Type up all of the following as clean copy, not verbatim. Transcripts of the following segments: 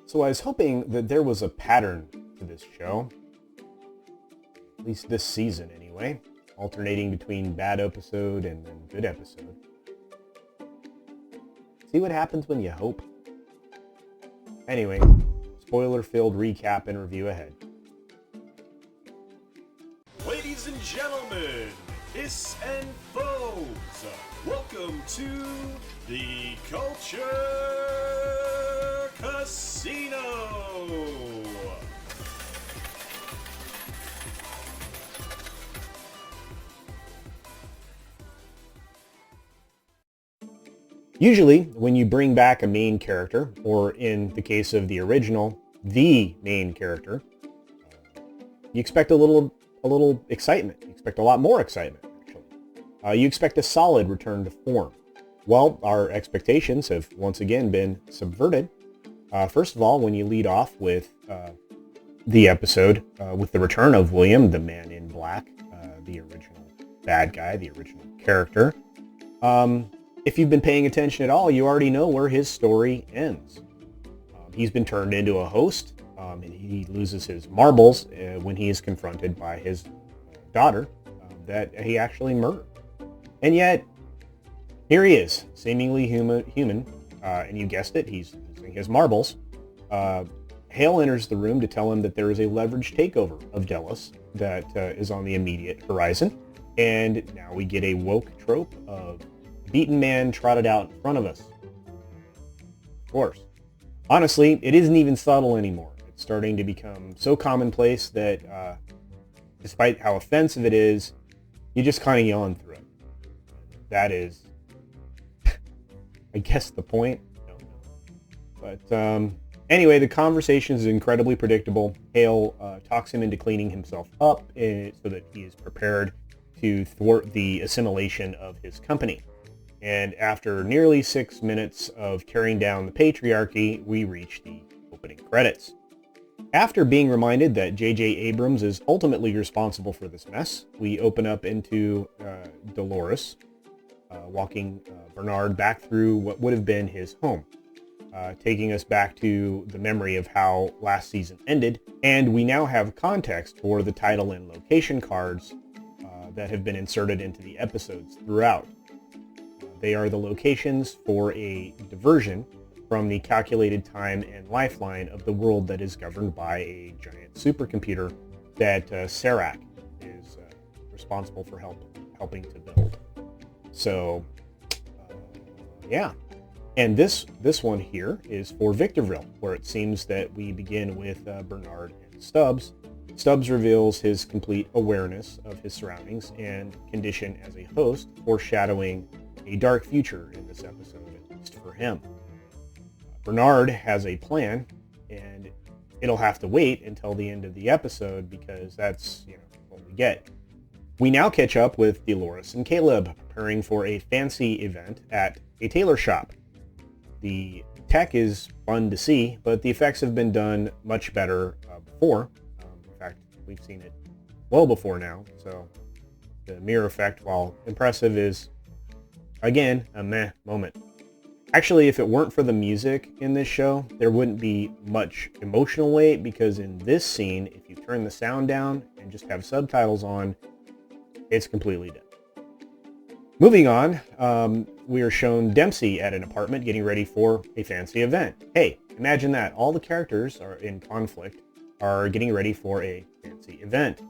So I was hoping that there was a pattern to this show, at least this season anyway, alternating between bad episode and then good episode. See what happens when you hope? Anyway, spoiler-filled recap and review ahead. Ladies and gentlemen, hiss and foes, welcome to the Culture Casino! Usually, when you bring back a main character, or in the case of the original, the main character, you expect a little excitement. You expect a lot more excitement, actually. You expect a solid return to form. Well, our expectations have once again been subverted. First of all, when you lead off with the episode with the return of William, the Man in Black, the original bad guy, the original character. If you've been paying attention at all, you already know where his story ends. He's been turned into a host, and he loses his marbles when he is confronted by his daughter that he actually murdered. And yet, here he is, seemingly human, and you guessed it, he's losing his marbles. Hale enters the room to tell him that there is a leveraged takeover of Delos that is on the immediate horizon. And now we get a woke trope of beaten man trotted out in front of us. Of course. Honestly, it isn't even subtle anymore. It's starting to become so commonplace that despite how offensive it is, you just kind of yawn through it. That is, I guess, the point. I don't know. But anyway, the conversation is incredibly predictable. Hale talks him into cleaning himself up so that he is prepared to thwart the assimilation of his company. And after nearly 6 minutes of tearing down the patriarchy, we reach the opening credits. After being reminded that J.J. Abrams is ultimately responsible for this mess, we open up into Dolores, walking Bernard back through what would have been his home, taking us back to the memory of how last season ended, and we now have context for the title and location cards that have been inserted into the episodes throughout. They are the locations for a diversion from the calculated time and lifeline of the world that is governed by a giant supercomputer that Serac is responsible for helping to build. So, yeah. And this one here is for Victorville, where it seems that we begin with Bernard and Stubbs. Stubbs reveals his complete awareness of his surroundings and condition as a host, foreshadowing a dark future in this episode, at least for him. Bernard has a plan, and it'll have to wait until the end of the episode because that's, what we get. We now catch up with Dolores and Caleb preparing for a fancy event at a tailor shop. The tech is fun to see, but the effects have been done much better before. In fact, we've seen it well before now, so the mirror effect, while impressive, is again a meh moment. Actually, if it weren't for the music in this show, there wouldn't be much emotional weight, because in this scene, if you turn the sound down and just have subtitles on, it's completely dead. Moving on, we are shown Dempsey at an apartment getting ready for a fancy event. Hey, imagine that. All the characters are in conflict, are getting ready for a fancy event.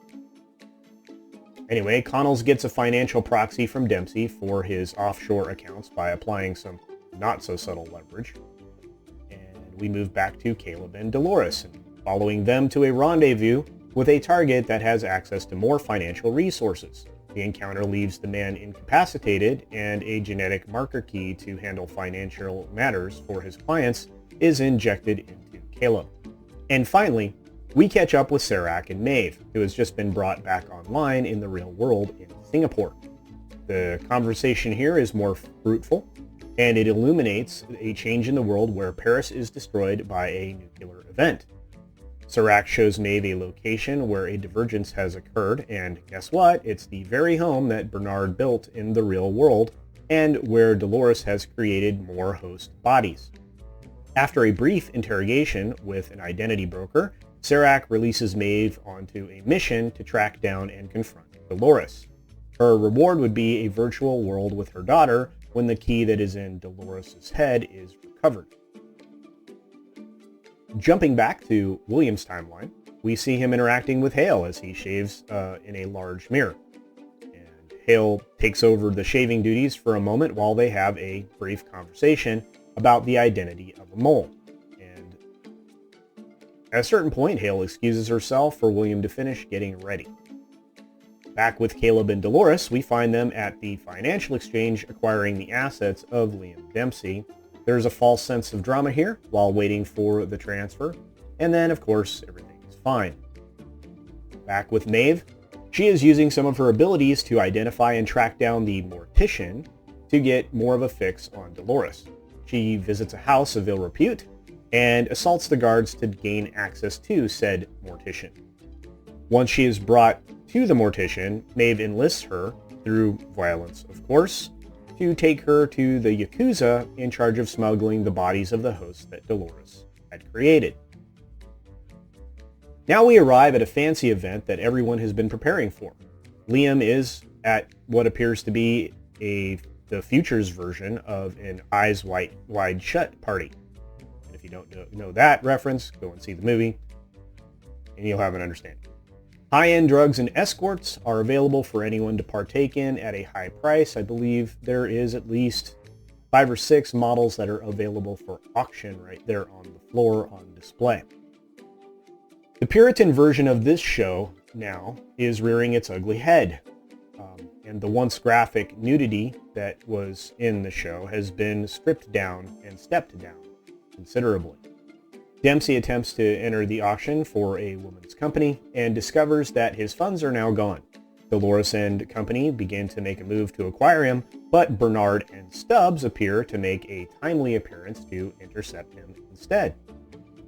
Anyway, Connells gets a financial proxy from Dempsey for his offshore accounts by applying some not-so-subtle leverage. And we move back to Caleb and Dolores, and following them to a rendezvous with a target that has access to more financial resources. The encounter leaves the man incapacitated, and a genetic marker key to handle financial matters for his clients is injected into Caleb. And finally, we catch up with Serac and Maeve, who has just been brought back online in the real world in Singapore. The conversation here is more fruitful, and it illuminates a change in the world where Paris is destroyed by a nuclear event. Serac shows Maeve a location where a divergence has occurred, and guess what? It's the very home that Bernard built in the real world, and where Dolores has created more host bodies. After a brief interrogation with an identity broker, Serac releases Maeve onto a mission to track down and confront Dolores. Her reward would be a virtual world with her daughter when the key that is in Dolores' head is recovered. Jumping back to William's timeline, we see him interacting with Hale as he shaves in a large mirror. And Hale takes over the shaving duties for a moment while they have a brief conversation about the identity of a mole. And at a certain point, Hale excuses herself for William to finish getting ready. Back with Caleb and Dolores, we find them at the financial exchange acquiring the assets of Liam Dempsey. There's a false sense of drama here while waiting for the transfer, and then, of course, everything is fine. Back with Maeve, she is using some of her abilities to identify and track down the Mortician to get more of a fix on Dolores. She visits a house of ill repute and assaults the guards to gain access to said Mortician. Once she is brought to the Mortician, Maeve enlists her, through violence of course, to take her to the Yakuza in charge of smuggling the bodies of the hosts that Dolores had created. Now we arrive at a fancy event that everyone has been preparing for. Liam is at what appears to be the future's version of an Eyes Wide Shut party. And if you don't know that reference, go and see the movie, and you'll have an understanding. High-end drugs and escorts are available for anyone to partake in at a high price. I believe there is at least 5 or 6 models that are available for auction right there on the floor on display. The Puritan version of this show now is rearing its ugly head. And the once graphic nudity that was in the show has been stripped down and stepped down considerably. Dempsey attempts to enter the auction for a woman's company and discovers that his funds are now gone. Dolores and company begin to make a move to acquire him, but Bernard and Stubbs appear to make a timely appearance to intercept him instead.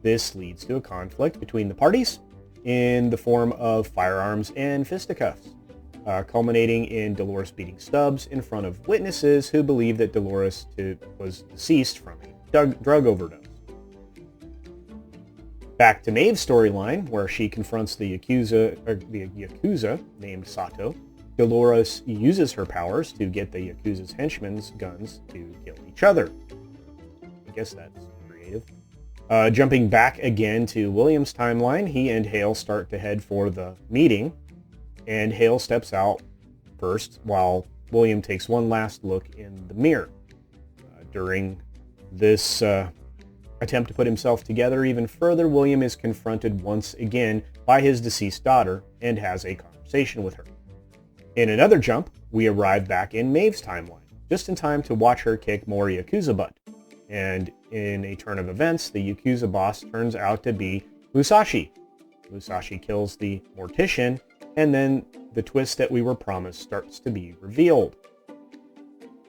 This leads to a conflict between the parties in the form of firearms and fisticuffs, culminating in Dolores beating Stubbs in front of witnesses who believe that Dolores was deceased from a drug overdose. Back to Maeve's storyline, where she confronts the Yakuza named Sato. Dolores uses her powers to get the Yakuza's henchmen's guns to kill each other. I guess that's creative. Jumping back again to William's timeline, he and Hale start to head for the meeting, and Hale steps out first while William takes one last look in the mirror. During this attempt to put himself together even further, William is confronted once again by his deceased daughter and has a conversation with her. In another jump, we arrive back in Maeve's timeline, just in time to watch her kick more Yakuza butt. And in a turn of events, the Yakuza boss turns out to be Musashi. Musashi kills the Mortician, and then the twist that we were promised starts to be revealed.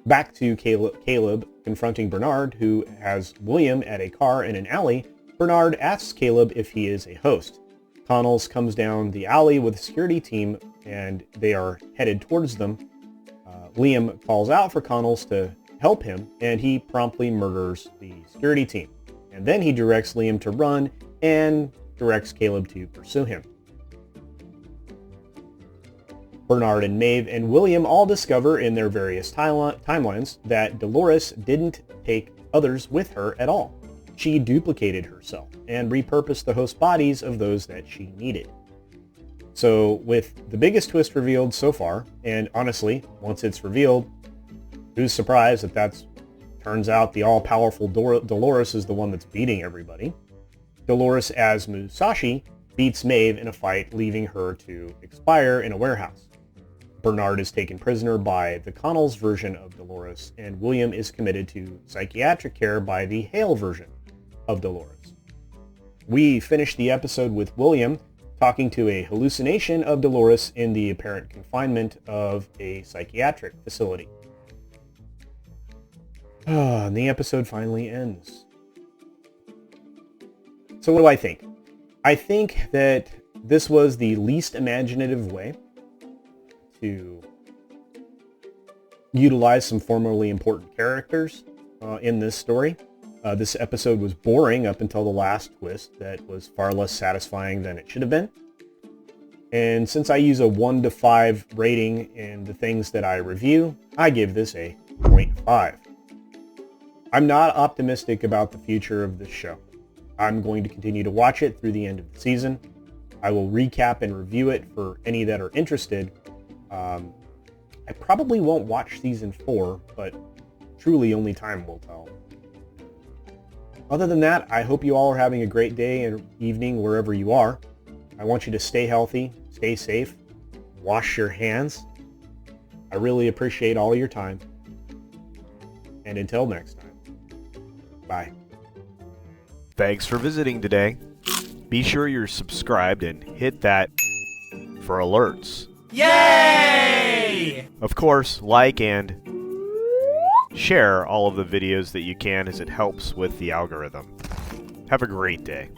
Back to Caleb confronting Bernard, who has William at a car in an alley. Bernard asks Caleb if he is a host. Connells comes down the alley with a security team, and they are headed towards them. Liam calls out for Connells to help him, and he promptly murders the security team. And then he directs Liam to run and directs Caleb to pursue him. Bernard and Maeve and William all discover in their various timelines that Dolores didn't take others with her at all. She duplicated herself and repurposed the host bodies of those that she needed. So with the biggest twist revealed so far, and honestly, once it's revealed, who's surprised that turns out the all-powerful Dolores is the one that's beating everybody. Dolores as Musashi beats Maeve in a fight, leaving her to expire in a warehouse. Bernard is taken prisoner by the Connells version of Dolores, and William is committed to psychiatric care by the Hale version of Dolores. We finish the episode with William talking to a hallucination of Dolores in the apparent confinement of a psychiatric facility. And the episode finally ends. So what do I think? I think that this was the least imaginative way to utilize some formerly important characters in this story. This episode was boring up until the last twist that was far less satisfying than it should have been. And since I use a 1 to 5 rating in the things that I review, I give this a 0.5. I'm not optimistic about the future of this show. I'm going to continue to watch it through the end of the season. I will recap and review it for any that are interested. I probably won't watch season 4, but truly only time will tell. Other than that, I hope you all are having a great day and evening wherever you are. I want you to stay healthy, stay safe, wash your hands. I really appreciate all your time. And until next time, bye. Thanks for visiting today. Be sure you're subscribed and hit that for alerts. Yay! Of course, like and share all of the videos that you can, as it helps with the algorithm. Have a great day.